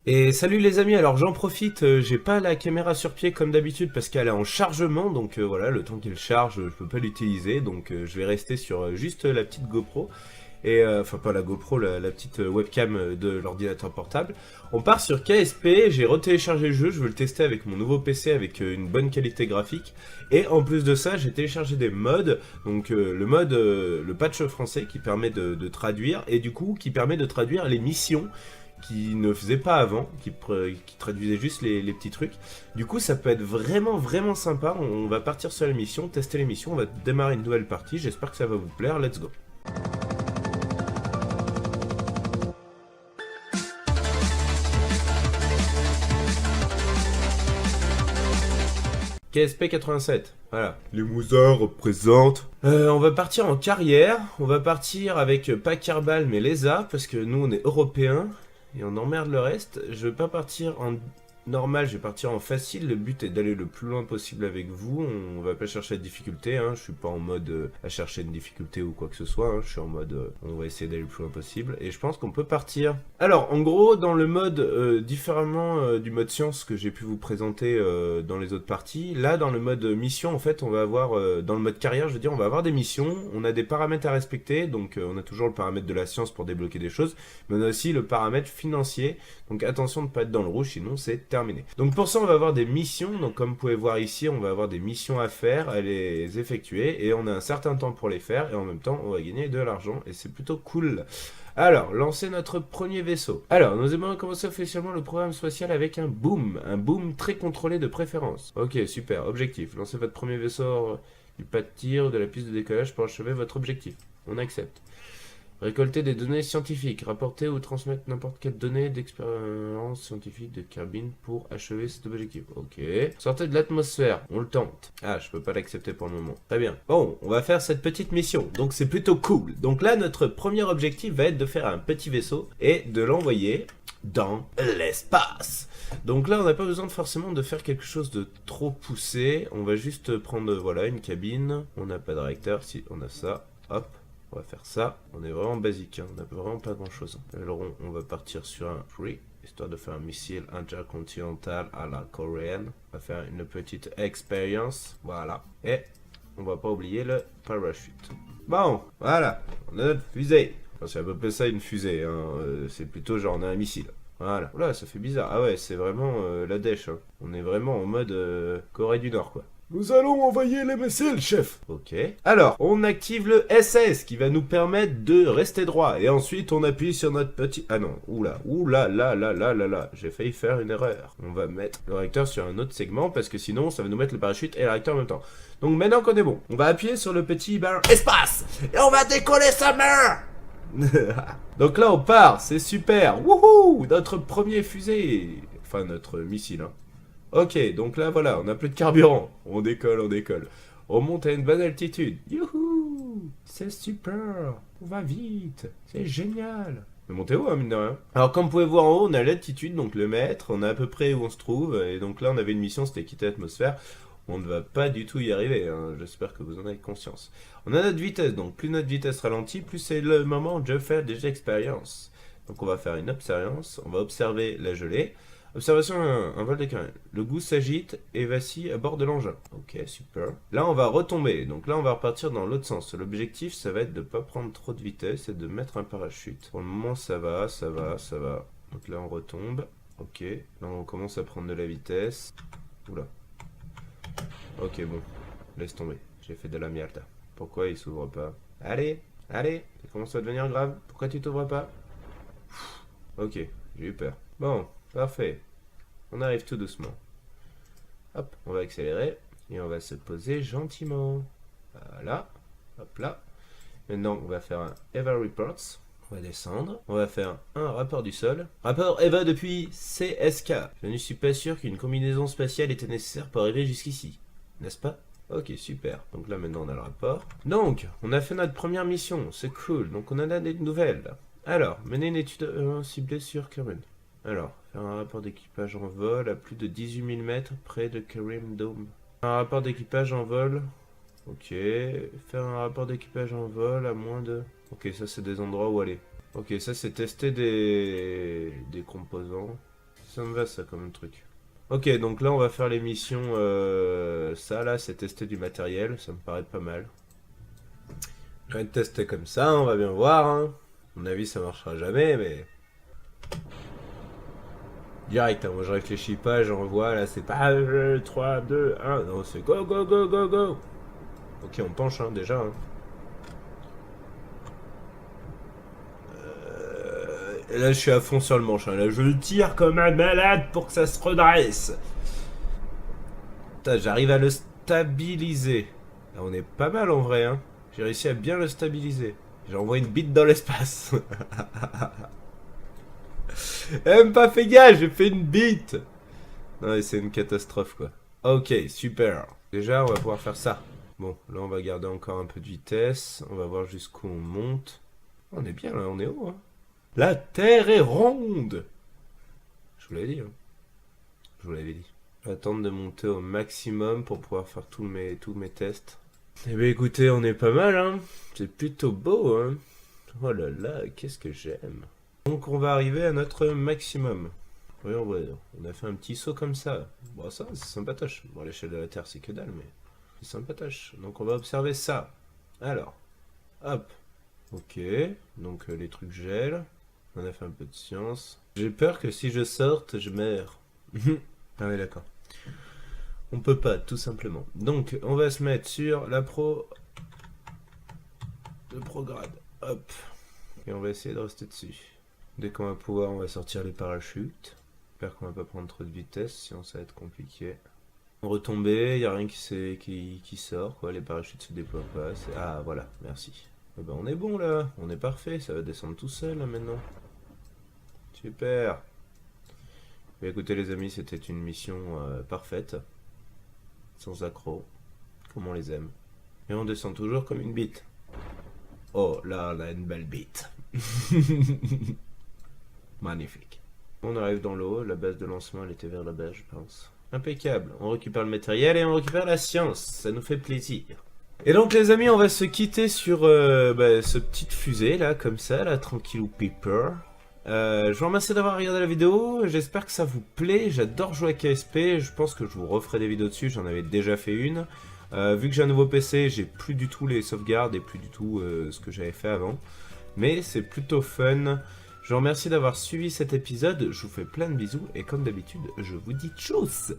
Et salut les amis, alors j'en profite, j'ai pas la caméra sur pied comme d'habitude parce qu'elle est en chargement, donc voilà, le temps qu'elle charge, je peux pas l'utiliser, donc je vais rester sur juste la petite GoPro, et enfin pas la GoPro, la petite webcam de l'ordinateur portable. On part sur KSP, j'ai retéléchargé le jeu, je veux le tester avec mon nouveau PC avec une bonne qualité graphique, et en plus de ça, j'ai téléchargé des mods, donc le patch français qui permet de traduire, et du coup qui permet de traduire les missions qui ne faisait pas avant, qui traduisait juste les petits trucs. Du coup, ça peut être vraiment sympa. On va partir sur l'émission, tester l'émission, on va démarrer une nouvelle partie. J'espère que ça va vous plaire. Let's go. KSP 87, voilà. Les Mousins représentent. On va partir en carrière. On va partir avec pas Kerbal mais Lesa, parce que nous on est européens. Et on emmerde le reste. Je vais pas partir en normal, je vais partir en facile. Le but est d'aller le plus loin possible avec vous. On va pas chercher la difficulté, hein. Je suis pas en mode à chercher une difficulté ou quoi que ce soit, hein. Je suis en mode on va essayer d'aller le plus loin possible. Et je pense qu'on peut partir. Alors, en gros, dans le mode différemment du mode science que j'ai pu vous présenter dans les autres parties, là, dans le mode mission, en fait, on va avoir, dans le mode carrière, je veux dire, on va avoir des missions. On a des paramètres à respecter. Donc, on a toujours le paramètre de la science pour débloquer des choses. Mais on a aussi le paramètre financier. Donc, attention de ne pas être dans le rouge, sinon c'est terminé. Donc pour ça, on va avoir des missions. Donc comme vous pouvez voir ici, on va avoir des missions à faire, à les effectuer, et on a un certain temps pour les faire, et en même temps, on va gagner de l'argent, et c'est plutôt cool. Alors, lancer notre premier vaisseau. Alors, nous aimons commencer officiellement le programme spatial avec un boom très contrôlé de préférence. Ok, super, objectif. Lancez votre premier vaisseau du pas de tir de la piste de décollage pour achever votre objectif. On accepte. Récolter des données scientifiques, rapporter ou transmettre n'importe quelle donnée d'expérience scientifique de cabine pour achever cet objectif. Ok. Sortez de l'atmosphère, on le tente. Ah, je peux pas l'accepter pour le moment. Très bien. Bon, on va faire cette petite mission, donc c'est plutôt cool. Donc là, notre premier objectif va être de faire un petit vaisseau et de l'envoyer dans l'espace. Donc là, on n'a pas besoin forcément de faire quelque chose de trop poussé. On va juste prendre, voilà, une cabine. On n'a pas de réacteur, si on a ça. Hop. On va faire ça. On est vraiment basique, hein. On n'a vraiment pas grand chose. Alors on va partir sur un free, histoire de faire un missile intercontinental à la coréenne. On va faire une petite expérience. Voilà. Et on va pas oublier le parachute. Bon, voilà. On a notre fusée. Enfin, c'est à peu près ça une fusée, hein. C'est plutôt genre on a un missile. Voilà. Oula, ça fait bizarre. Ah ouais, c'est vraiment la dèche, hein. On est vraiment en mode Corée du Nord, quoi. Nous allons envoyer les missiles, chef. Ok. Alors, on active le SS qui va nous permettre de rester droit. Et ensuite, on appuie sur notre petit... Ah non, oula. J'ai failli faire une erreur. On va mettre le réacteur sur un autre segment parce que sinon, ça va nous mettre le parachute et le réacteur en même temps. Donc maintenant qu'on est bon, on va appuyer sur le petit bar espace. Et on va décoller sa main. Donc là, on part. C'est super. Wouhou. Notre premier fusée. Enfin, notre missile, hein. Ok, donc là voilà, on n'a plus de carburant. On décolle. On monte à une bonne altitude. Youhou! C'est super! On va vite! C'est génial! Mais montez haut, hein, mine de rien. Alors, comme vous pouvez voir en haut, on a l'altitude, donc le mètre, on a à peu près où on se trouve, et donc là, on avait une mission, c'était quitter l'atmosphère. On ne va pas du tout y arriver, hein. J'espère que vous en avez conscience. On a notre vitesse, donc plus notre vitesse ralentit, plus c'est le moment où je vais faire des expériences. Donc on va faire une expérience, on va observer la gelée. Observation un vol de carène. Le goût s'agite et vacille à bord de l'engin. Ok, super. Là, on va retomber. Donc là, on va repartir dans l'autre sens. L'objectif, ça va être de ne pas prendre trop de vitesse et de mettre un parachute. Pour le moment, ça va. Donc là, on retombe. Ok. Là, on commence à prendre de la vitesse. Oula. Ok, bon. Laisse tomber. J'ai fait de la merde. Pourquoi il s'ouvre pas? Allez, ça commence à devenir grave. Pourquoi tu t'ouvres pas? Ok, j'ai eu peur. Bon, parfait. On arrive tout doucement. Hop, on va accélérer et on va se poser gentiment. Voilà, hop là. Maintenant, on va faire un EVA Reports. On va descendre. On va faire un rapport du sol. Rapport EVA depuis CSK. Je ne suis pas sûr qu'une combinaison spatiale était nécessaire pour arriver jusqu'ici. N'est-ce pas? Ok, super. Donc là, maintenant, on a le rapport. Donc, on a fait notre première mission. C'est cool. Donc, on en a des nouvelles. Alors, mener une étude ciblée sur Karen. Alors, faire un rapport d'équipage en vol à plus de 18 000 mètres près de Karim Dome. Un rapport d'équipage en vol. Ok. Faire un rapport d'équipage en vol à moins de... Ok, ça c'est des endroits où aller. Ok, ça c'est tester des composants. Ça me va ça comme truc. Ok, donc là on va faire les missions. Ça là, c'est tester du matériel, ça me paraît pas mal. Je vais tester comme ça, on va bien voir. Hein. À mon avis, ça marchera jamais, mais. Direct, hein, moi je réfléchis pas, j'envoie là, c'est pas 3, 2, 1, non, c'est go, go, go, go, go. Ok, on penche hein, déjà. Hein. Et là, je suis à fond sur le manche. Hein. Là, je le tire comme un malade pour que ça se redresse. Putain, j'arrive à le stabiliser. Là, on est pas mal en vrai. Hein. J'ai réussi à bien le stabiliser. J'ai envoyé une bite dans l'espace. Même pas fait gaffe, j'ai fait une bite. Non, mais c'est une catastrophe quoi. Ok, super. Déjà, on va pouvoir faire ça. Bon, là, on va garder encore un peu de vitesse. On va voir jusqu'où on monte. On est bien là, on est haut. Hein. La Terre est ronde. Je vous l'avais dit. Hein. Je vous l'avais dit. Je vais attendre de monter au maximum pour pouvoir faire tous mes tests. Eh bien écoutez, on est pas mal. Hein. C'est plutôt beau. Hein. Oh là là, qu'est-ce que j'aime. Donc on va arriver à notre maximum. Voyons, on a fait un petit saut comme ça. Bon, ça, c'est sympatoche. Bon, à l'échelle de la Terre, c'est que dalle, mais c'est sympatoche. Donc on va observer ça. Alors, hop. Ok, donc les trucs gèlent. On a fait un peu de science. J'ai peur que si je sorte, je meurs. Ah oui, d'accord. On peut pas, tout simplement. Donc, on va se mettre sur la pro... Le prograde. Hop. Et on va essayer de rester dessus. Dès qu'on va pouvoir, on va sortir les parachutes. J'espère qu'on va pas prendre trop de vitesse, sinon ça va être compliqué. Retomber, il n'y a rien qui sort, quoi. Les parachutes se déploient pas. Ah, voilà, merci. Eh ben, on est bon là, on est parfait, ça va descendre tout seul là maintenant. Super. Mais écoutez les amis, c'était une mission parfaite. Sans accroc, comme on les aime. Et on descend toujours comme une bite. Oh, là, on a une belle bite. Magnifique. On arrive dans l'eau, la base de lancement elle était vers la base je pense. Impeccable, on récupère le matériel et on récupère la science, ça nous fait plaisir. Et donc les amis, on va se quitter sur ce petite fusée là, comme ça, là, tranquillou paper. Je vous remercie d'avoir regardé la vidéo, j'espère que ça vous plaît, j'adore jouer à KSP, je pense que je vous referai des vidéos dessus, j'en avais déjà fait une. Vu que j'ai un nouveau PC, j'ai plus du tout les sauvegardes et plus du tout ce que j'avais fait avant. Mais c'est plutôt fun. Je vous remercie d'avoir suivi cet épisode, je vous fais plein de bisous et comme d'habitude, je vous dis tchuss!